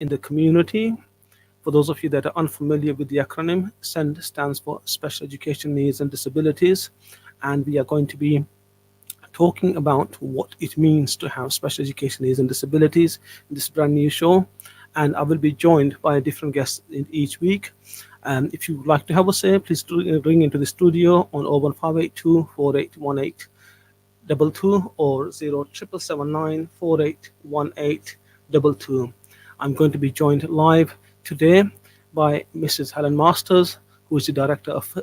in the community. For those of you that are unfamiliar with the acronym, SEND stands for Special Education Needs and Disabilities, and we are going to be talking about what it means to have special education needs and disabilities in this brand new show. And I will be joined by different guests in each week. If you would like to have a say, please ring into the studio on 01582 481822 or 0779 481822. I'm going to be joined live today by Mrs. Helen Masters, who is the Director of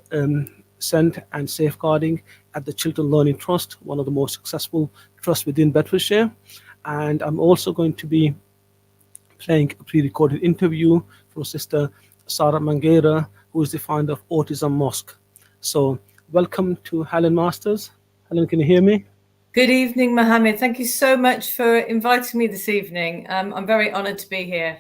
SEND and Safeguarding at the Chiltern Learning Trust, one of the most successful trusts within Bedfordshire. And I'm also going to be playing a pre-recorded interview from Sister Sara Mangera, who is the founder of Autism Mosque. So welcome to Helen Masters. Helen, can you hear me? Good evening, Mohammed. Thank you so much for inviting me this evening. I'm very honoured to be here.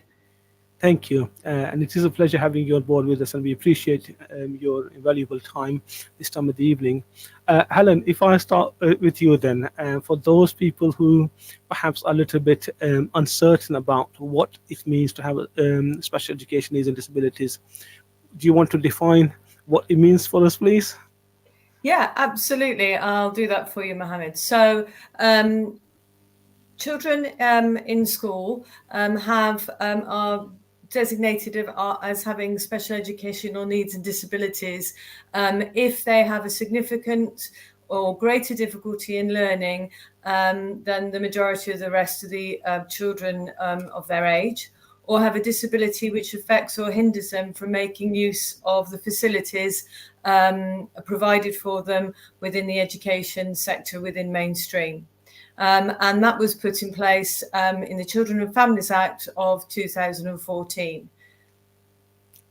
Thank you. And it is a pleasure having you on board with us, and we appreciate your invaluable time this time of the evening. Helen, if I start with you then, for those people who perhaps are a little bit uncertain about what it means to have special education needs and disabilities, do you want to define what it means for us, please? Yeah, absolutely. I'll do that for you, Mohammed. So, children in school are designated as having special educational needs and disabilities if they have a significant or greater difficulty in learning than the majority of the rest of the children of their age, or have a disability which affects or hinders them from making use of the facilities provided for them within the education sector within mainstream. And that was put in place in the Children and Families Act of 2014.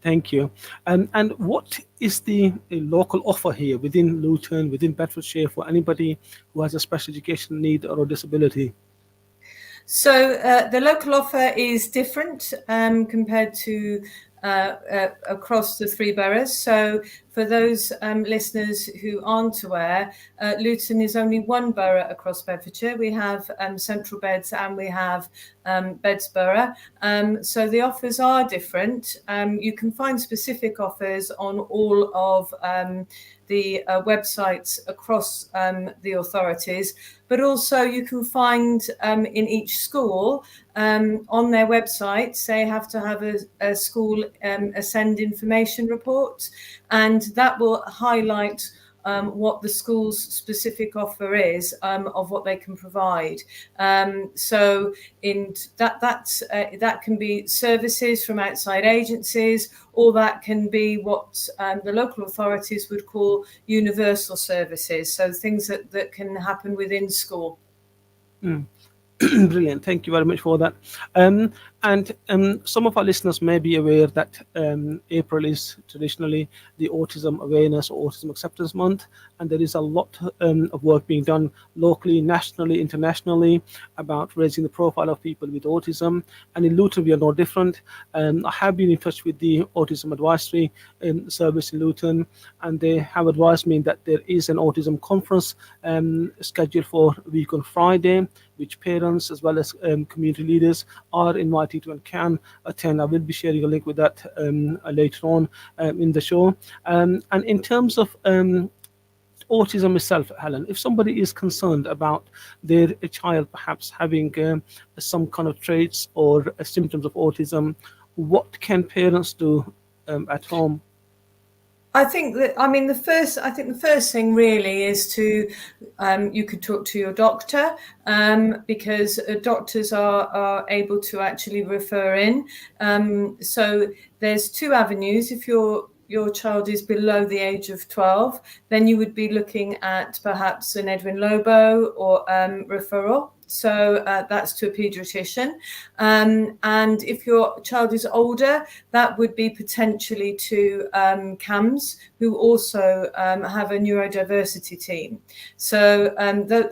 Thank you. And what is the local offer here within Luton, within Bedfordshire, for anybody who has a special education need or a disability? So the local offer is different compared to across the three boroughs. So for those listeners who aren't aware, Luton is only one borough across Bedfordshire. We have Central Beds and we have Beds Borough. So the offers are different. You can find specific offers on all of the websites across the authorities, but also you can find in each school on their websites, they have to have a school SEND information report, and that will highlight what the school's specific offer is of what they can provide. So in that can be services from outside agencies, or that can be what the local authorities would call universal services, so things that can happen within school. Brilliant. Thank you very much for that. Some of our listeners may be aware that April is traditionally the Autism Awareness or Autism Acceptance Month, and there is a lot of work being done locally, nationally, internationally about raising the profile of people with autism. And in Luton, we are no different. I have been in touch with the Autism Advisory Service in Luton, and they have advised me that there is an autism conference scheduled for a week on Friday, which parents as well as community leaders are invited to and can attend. I will be sharing a link with that later on in the show. And in terms of autism itself, Helen, if somebody is concerned about their child perhaps having some kind of traits or symptoms of autism, what can parents do at home? I think the first thing really is to you could talk to your doctor, because doctors are able to actually refer in. So there's two avenues. If your child is below the age of 12, then you would be looking at perhaps an Edwin Lobo or referral. So that's to a paediatrician. And if your child is older, that would be potentially to CAMS, who also have a neurodiversity team. So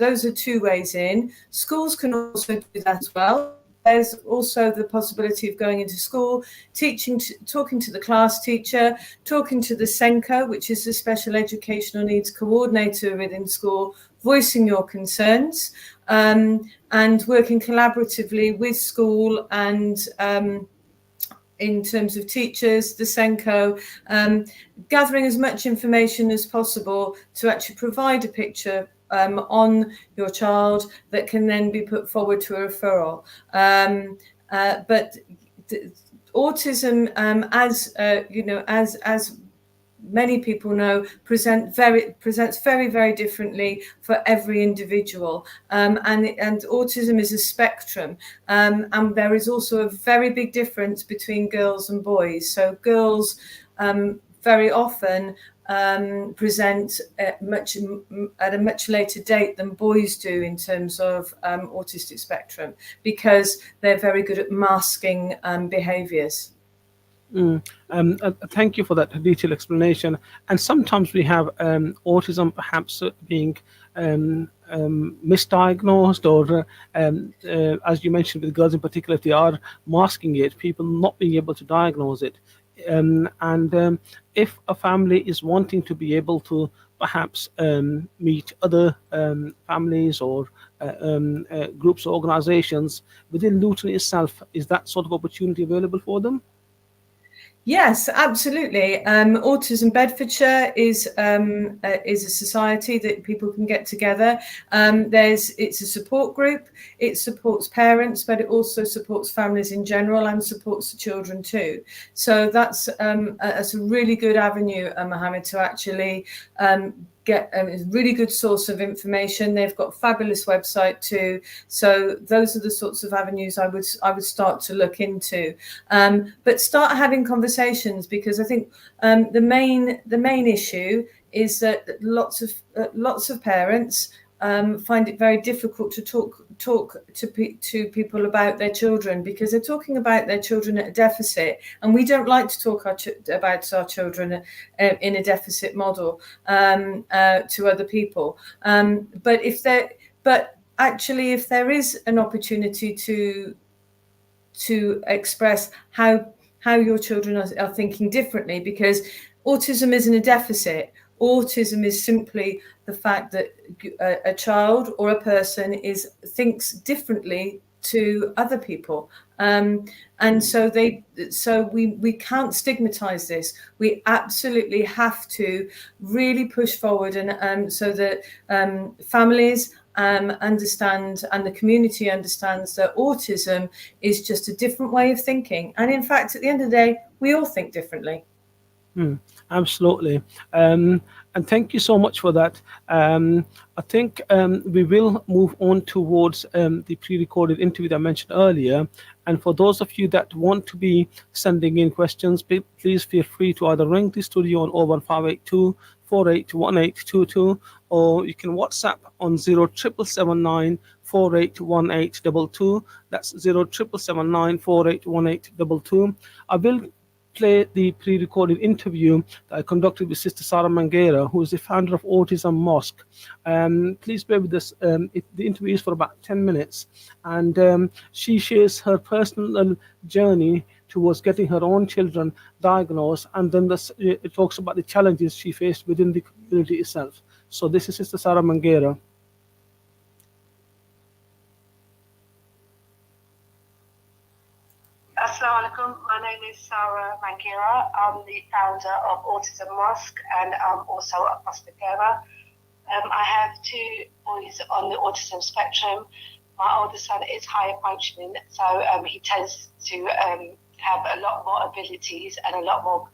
those are two ways in. Schools can also do that as well. There's also the possibility of going into school, talking to the class teacher, talking to the SENCO, which is the Special Educational Needs Coordinator within school, voicing your concerns, and working collaboratively with school and in terms of teachers, the Senko, gathering as much information as possible to actually provide a picture on your child that can then be put forward to a referral. But autism, as many people know, presents very, very differently for every individual. And autism is a spectrum. And there is also a very big difference between girls and boys. So girls very often present at a much later date than boys do in terms of autistic spectrum, because they're very good at masking behaviours. Thank you for that detailed explanation. And sometimes we have autism perhaps being misdiagnosed, or as you mentioned with girls in particular, if they are masking it, people not being able to diagnose it. And if a family is wanting to be able to perhaps meet other families or groups or organizations within Luton itself, is that sort of opportunity available for them? Yes, absolutely. Autism Bedfordshire is a society that people can get together. It's a support group. It supports parents, but it also supports families in general and supports the children too. So that's a really good avenue, Mohammed, to actually get a really good source of information. They've got a fabulous website too. So those are the sorts of avenues I would start to look into. But start having conversations, because I think the main issue is that lots of parents find it very difficult to talk to people about their children, because they're talking about their children at a deficit, and we don't like to talk about our children in a deficit model to other people. But actually, if there is an opportunity to express how your children are thinking differently, because autism isn't a deficit. Autism is simply the fact that a child or a person thinks differently to other people, and so we can't stigmatize this. We absolutely have to really push forward, and so that families understand, and the community understands, that autism is just a different way of thinking. And in fact, at the end of the day, we all think differently. Absolutely. And thank you so much for that. I think we will move on towards the pre-recorded interview that I mentioned earlier. And for those of you that want to be sending in questions, please feel free to either ring the studio on 01582 481822, or you can WhatsApp on 07779 481822. That's 07779 481822. I will play the pre-recorded interview that I conducted with Sister Sara Mangera, who is the founder of Autism Mosque. Please bear with us. The interview is for about 10 minutes, and she shares her personal journey towards getting her own children diagnosed, and then it talks about the challenges she faced within the community itself. So this is Sister Sara Mangera. Assalamu alaikum. My name is Sara Mangera. I'm the founder of Autism Mosque, and I'm also a foster carer. I have two boys on the autism spectrum. My older son is higher functioning, so he tends to have a lot more abilities and a lot more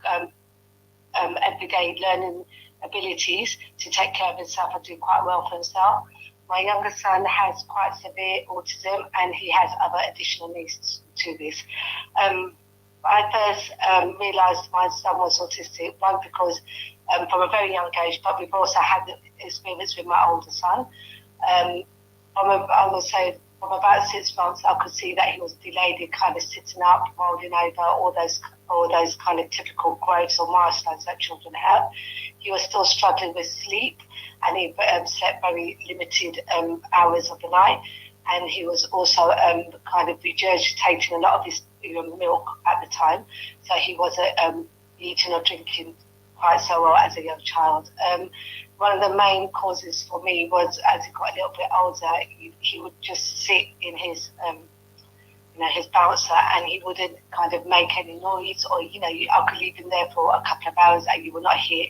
everyday learning abilities to take care of himself and do quite well for himself. My younger son has quite severe autism, and he has other additional needs to this. I first realised my son was autistic, one because from a very young age, but we've also had experience with my older son. I would say from about 6 months, I could see that he was delayed in kind of sitting up, rolling over, all those kind of typical growths or milestones that children have. He was still struggling with sleep, and he slept very limited hours of the night, and he was also kind of regurgitating a lot of his milk at the time, so he wasn't eating or drinking quite so well as a young child. One of the main causes for me was, as he got a little bit older, he would just sit in his his bouncer, and he wouldn't kind of make any noise, or I could leave him there for a couple of hours and you will not hear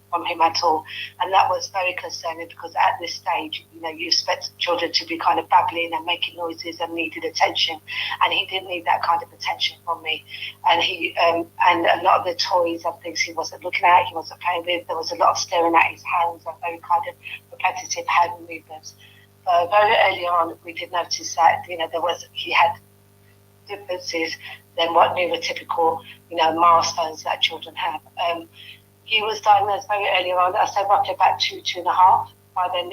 from him at all. And that was very concerning, because at this stage, you expect children to be kind of babbling and making noises and needed attention, and he didn't need that kind of attention from me. And he and a lot of the toys and things he wasn't looking at, he wasn't playing with. There was a lot of staring at his hands and very kind of repetitive hand movements. Very early on, we did notice that he had differences than what neurotypical milestones that children have. He was diagnosed very early on. I said roughly about 2.5. By then,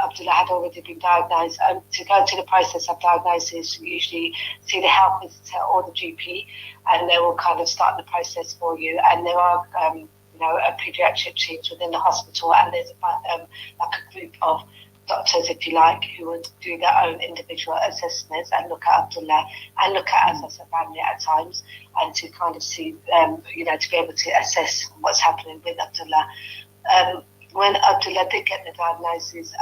Abdullah had already been diagnosed. To go to the process of diagnosis, you usually see the health visitor or the GP, and they will kind of start the process for you. And there are a paediatric teams within the hospital, and there's like a group of doctors, if you like, who would do their own individual assessments and look at Abdullah and look at us as a family at times, and to kind of see, to be able to assess what's happening with Abdullah. When Abdullah did get the diagnosis,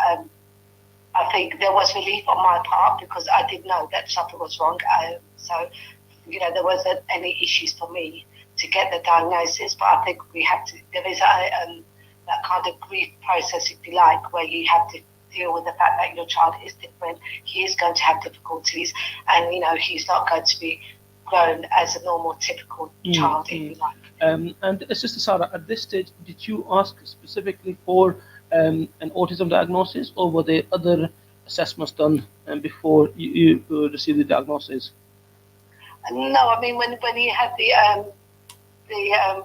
I think there was relief on my part, because I did know that something was wrong. So there wasn't any issues for me to get the diagnosis, but I think there is that kind of grief process, if you like, where you have to deal with the fact that your child is different. He is going to have difficulties, and he's not going to be grown as a normal, typical child, if you like. And Sister Sara, at this stage, did you ask specifically for an autism diagnosis, or were there other assessments done before you received the diagnosis? No, I mean, when he had the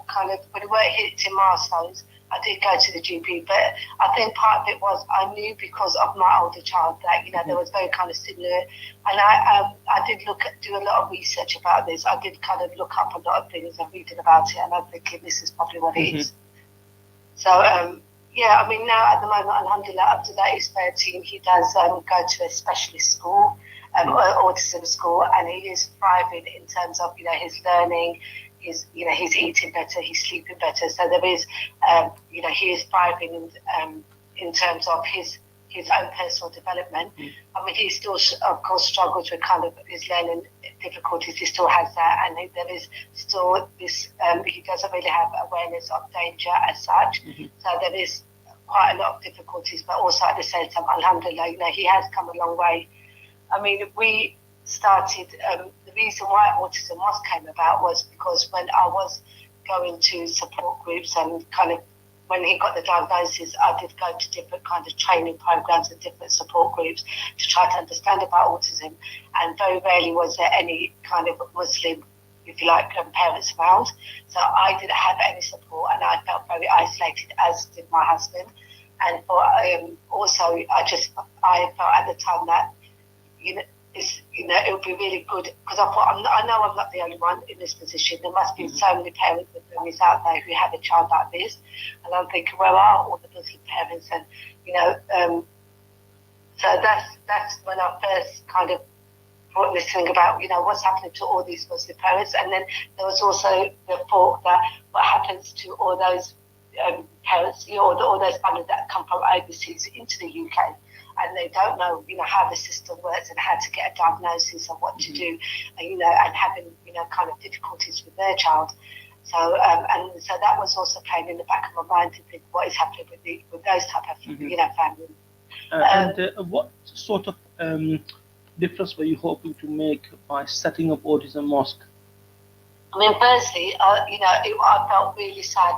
kind of, when he weren't hitting milestones, I did go to the GP, but I think part of it was I knew, because of my older child, that there was very kind of similar, and I did do a lot of research about this. I did kind of look up a lot of things and reading about it, and I'm thinking this is probably what it is. So yeah, I mean, now at the moment, alhamdulillah, up to that he's 13, he does go to a specialist school, autism school, and he is thriving in terms of his learning. He's eating better, he's sleeping better. So there is, he is thriving in terms of his own personal development. I mean, he still, of course, struggles with kind of his learning difficulties. He still has that, and there is still this. He doesn't really have awareness of danger as such. So there is quite a lot of difficulties, but also at the same time, alhamdulillah, he has come a long way. I mean, we started. The reason why Autism Mosque came about was because when I was going to support groups and kind of when he got the diagnosis, I did go to different kind of training programs and different support groups to try to understand about autism. And very rarely was there any kind of Muslim, if you like, parents around. So I didn't have any support, and I felt very isolated, as did my husband. And for also, I felt at the time that it would be really good, because I thought, I know I'm not the only one in this position. There must be so many parents and families out there who have a child like this, and I'm thinking, where are all the Muslim parents? And so that's when I first kind of brought this thing about what's happening to all these Muslim parents. And then there was also the thought that what happens to all those parents, all those families that come from overseas into the UK, and they don't know, how the system works and how to get a diagnosis and what to do, and having, kind of difficulties with their child. So, and so that was also playing in the back of my mind to think what is happening with those type of, families. And what sort of difference were you hoping to make by setting up Autism Mosque? I mean, firstly, I felt really sad,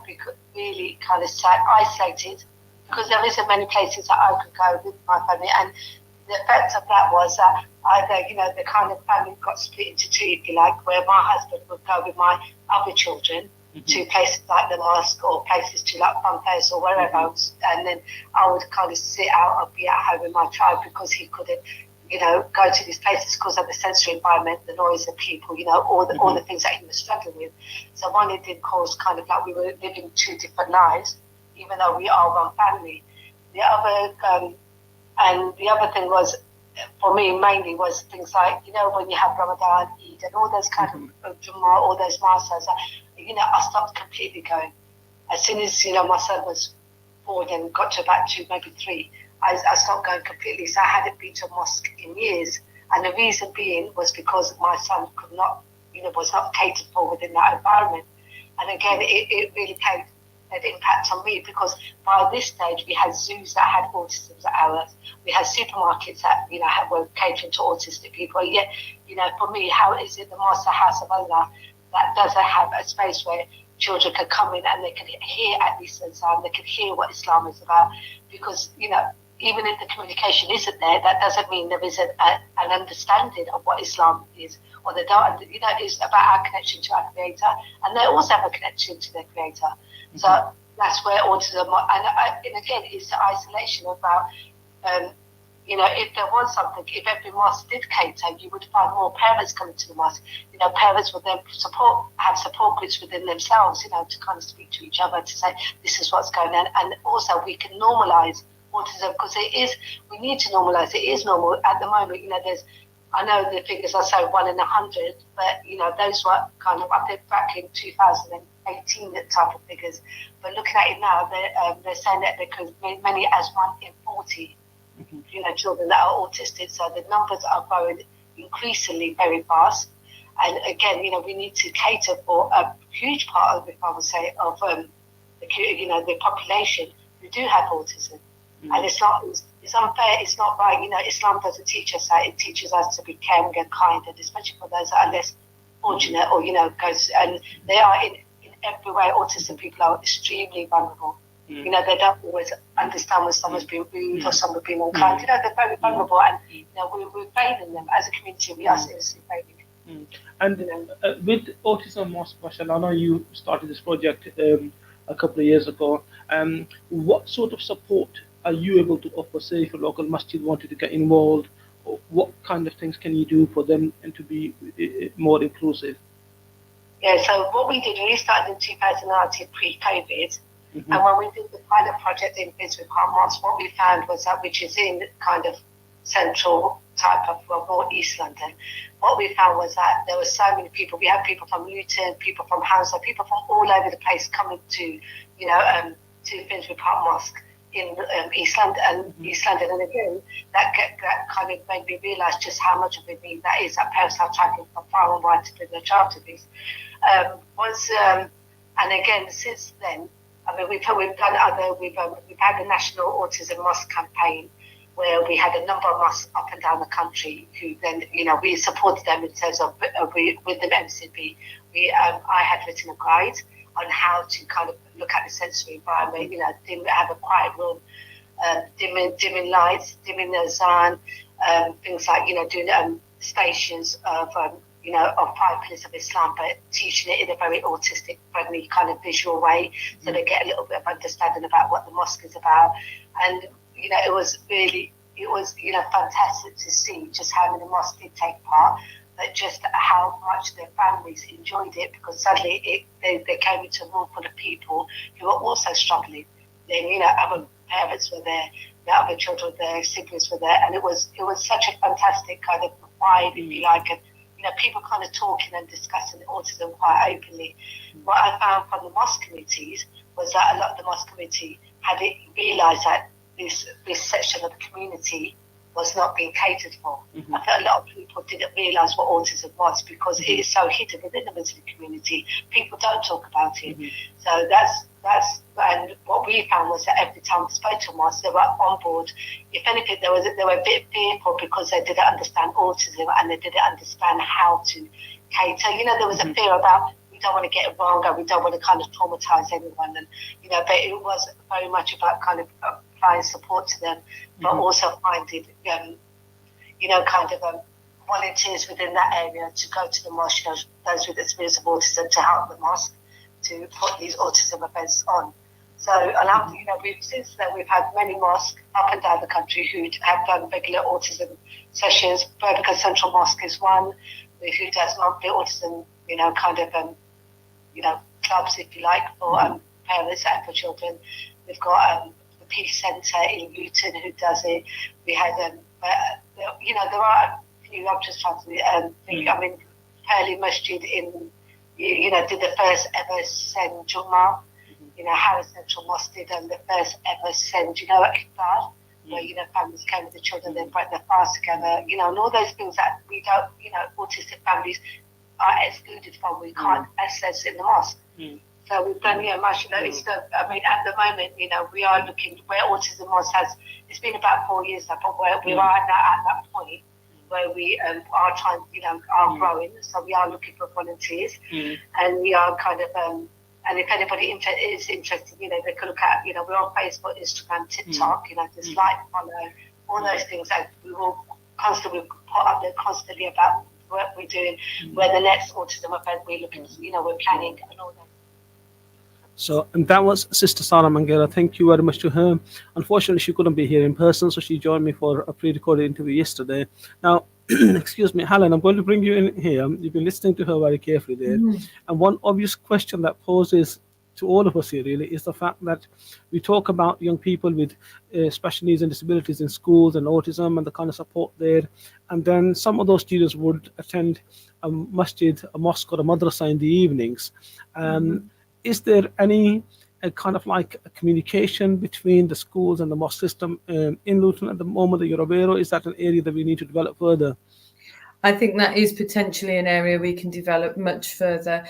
really kind of sad, isolated, because there isn't many places that I could go with my family. And the effect of that was that either, the kind of family got split into two, if you like, where my husband would go with my other children to places like the mosque or places to like fun fairs or wherever else. And then I would kind of sit out and be at home with my child, because he couldn't, go to these places because of the sensory environment, the noise of people, all the things that he was struggling with. So one, it did cause kind of like we were living two different lives, even though we are one family. The other, and the other thing was, for me mainly, was things like, when you have Ramadan, Eid, and all those kind of Jummah, all those milestones, I stopped completely going. As soon as, my son was born and got to about 2, maybe 3, I stopped going completely. So I hadn't been to a mosque in years. And the reason being was because my son could not, was not catered for within that environment. And again, it really had an impact on me, because by this stage we had zoos that had autism hours, we had supermarkets that were catering to autistic people. Yet, for me, how is it the Master House of Allah that doesn't have a space where children can come in and they can hear at least Islam, they can hear what Islam is about? Because even if the communication isn't there, that doesn't mean there is an understanding of what Islam is, or they don't. It's about our connection to our Creator, and they also have a connection to their Creator. Mm-hmm. So that's where autism, and again, it's the isolation about, if there was something, if every mosque did cater, you would find more parents coming to the mosque. Parents would then have support groups within themselves, to kind of speak to each other, to say, this is what's going on. And also we can normalise autism, because we need to normalise it. It is normal at the moment. I know the figures are so 1 in 100, but those were kind of, I think back in 2018, that type of figures. But looking at it now, they're saying that there could be many as 1 in 40, children that are autistic. So the numbers are growing increasingly very fast. And again, we need to cater for a huge part of, if I would say, of the population who do have autism. Mm-hmm. And it's unfair, it's not right. Islam doesn't teach us that. It teaches us to be caring and kind, and especially for those that are less fortunate, or and they are in every way. Autistic people are extremely vulnerable. Mm-hmm. They don't always understand when someone's been rude or someone's been unkind. Mm-hmm. They're very vulnerable, and we're failing them as a community. We are seriously failing. And with Autism Mosque, mashallah, I know you started this project a couple of years ago. What sort of support are you able to offer, say, if a local masjid wanted to get involved? Or what kind of things can you do for them and to be more inclusive? Yeah, so what we did, we started in 2019 pre-COVID, mm-hmm. and when we did the pilot project in Finsbury Park Mosque, what we found was that, which is in kind of central type of more East London, what we found was that there were so many people. We had people from Luton, people from Hounslow, people from all over the place coming to, to Finsbury Park Mosque in East London, and again, that kind of made me realise just how much of a need that is. That parents are travelling from far and wide to bring their child to this. And again, since then, we've had the National Autism Mosque campaign, where we had a number of mosques up and down the country who then, we supported them in terms of with the MCB. I had written a guide on how to kind of look at the sensory environment, have a quiet room, dimming lights, dimming the azan, things like, doing stations of, of 5 pillars of Islam, but teaching it in a very autistic friendly kind of visual way, so they get a little bit of understanding about what the mosque is about. And it was fantastic to see just how many mosques did take part, but just how much their families enjoyed it, because suddenly they came into a room full of people who were also struggling. Then, other parents were there, the other children were there, siblings were there, and it was such a fantastic kind of vibe, if you like, and people kind of talking and discussing autism quite openly. What I found from the mosque committees was that a lot of the mosque committee had realised that this section of the community was not being catered for. Mm-hmm. I felt a lot of people didn't realise what autism was, because it is so hidden within the Muslim community. People don't talk about it. Mm-hmm. So that's and what we found was that every time we spoke to us, they were on board. If anything, they were a bit fearful, because they didn't understand autism and they didn't understand how to cater. There was a fear about, we don't want to get it wrong, and we don't want to kind of traumatise anyone, and but it was very much about kind of applying support to them, but also finding volunteers within that area to go to the mosque, those with experience of autism, to help the mosque to put these autism events on. So, since then we've had many mosques up and down the country who have done regular autism sessions. Birmingham Central Mosque is one who does monthly autism, clubs, if you like, for parents and for children. We've got the Peace Centre in Luton who does it. We had, there are a few. I'm just trying to think. Pearly Masjid in, did the first ever Send Jummah. Harrow Central Mosque did the first ever Send, Iftar. where, families came with the children, then break their fast together, and all those things that we don't, autistic families are excluded from. We can't access in the mosque. So we've done, mashallah, at the moment, we are looking where Autism Mosque it's been about 4 years now, but where we are at that point where we are trying, are growing. So we are looking for volunteers, and we are kind of, and if anybody is interested, they can look at, we're on Facebook, Instagram, TikTok, just like, follow, all those things that we will constantly put up there constantly about what we're doing, where the next autism event we're looking, we're planning and all that. So, and that was Sister Sara Mangera. Thank you very much to her. Unfortunately, she couldn't be here in person, so she joined me for a pre-recorded interview yesterday. Now, excuse me, Helen, I'm going to bring you in here. You've been listening to her very carefully there. And one obvious question that poses to all of us here really is the fact that we talk about young people with special needs and disabilities in schools and autism and the kind of support there. And then some of those students would attend a masjid, a mosque or a madrasa in the evenings. Is there any kind of like a communication between the schools and the mosque system in Luton at the moment that you're aware of? Is that an area that we need to develop further? I think that is potentially an area we can develop much further.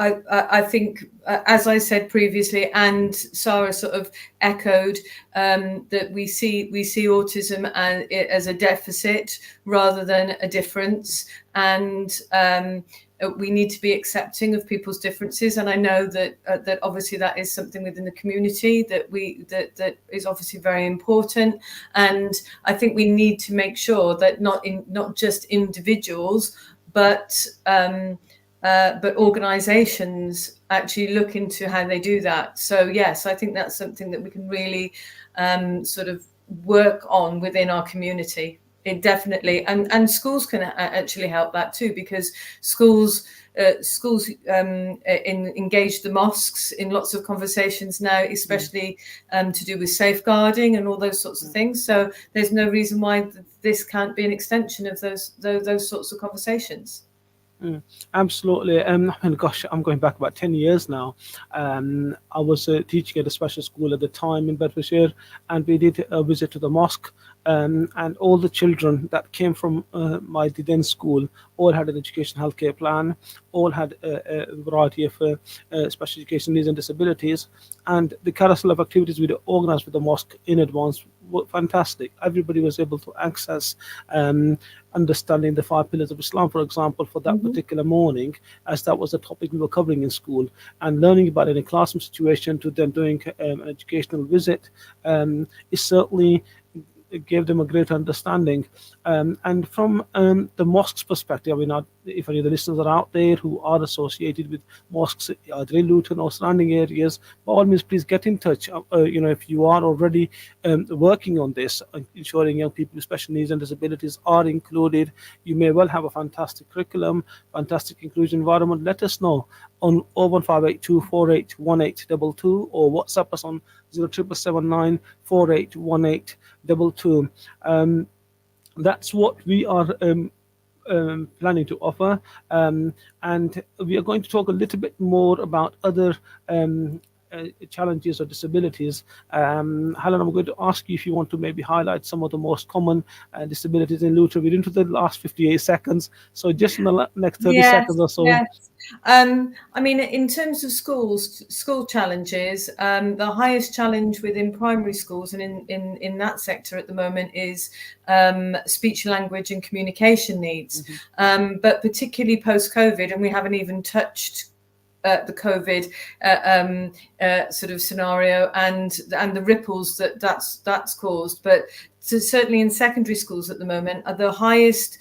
I think, as I said previously, and Sara sort of echoed, that we see autism as a deficit rather than a difference, and we need to be accepting of people's differences. And I know that obviously that is something within the community that is obviously very important. And I think we need to make sure that not just individuals, but organisations actually look into how they do that. So yes, I think that's something that we can really sort of work on within our community. It definitely, and schools can actually help that too, because schools engage the mosques in lots of conversations now, especially to do with safeguarding and all those sorts of things. So there's no reason why this can't be an extension of those sorts of conversations. Absolutely. Gosh, I'm going back about 10 years now. I was teaching at a special school at the time in Bedfordshire, and we did a visit to the mosque. And all the children that came from my then school all had an education healthcare plan, all had a variety of special education needs and disabilities. And the carousel of activities we organized with the mosque in advance were fantastic. Everybody was able to access understanding the 5 pillars of Islam, for example, for that particular morning, as that was the topic we were covering in school, and learning about it in a classroom situation to then doing an educational visit is certainly gave them a great understanding. And from the mosque's perspective, I mean, if any of the listeners are out there who are associated with mosques, either in Luton or surrounding areas, by all means, please get in touch. If you are already working on this, ensuring young people with special needs and disabilities are included, you may well have a fantastic curriculum, fantastic inclusion environment. Let us know on 01582 481822 or WhatsApp us on 07779 481822. That's what we are planning to offer, and we are going to talk a little bit more about other challenges or disabilities. Helen, I'm going to ask you if you want to maybe highlight some of the most common disabilities in Luton. We're into the last 58 seconds, so just in the next 30 seconds or so. Yes. I mean, in terms of school challenges, the highest challenge within primary schools and in that sector at the moment is speech, language and communication needs, but particularly post-COVID, and we haven't even touched the COVID sort of scenario and the ripples that's caused. But certainly in secondary schools at the moment, are the highest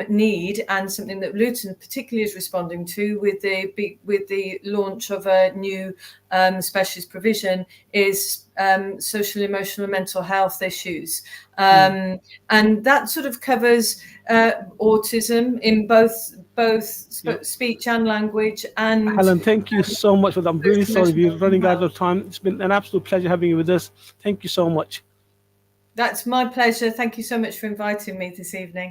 need, and something that Luton particularly is responding to with the launch of a new specialist provision, is social, emotional and mental health issues. And that sort of covers autism in both speech and language. And Helen, thank you so much for that. I'm really sorry we're running out of time. It's been an absolute pleasure having you with us. Thank you so much. That's my pleasure. Thank you so much for inviting me this evening.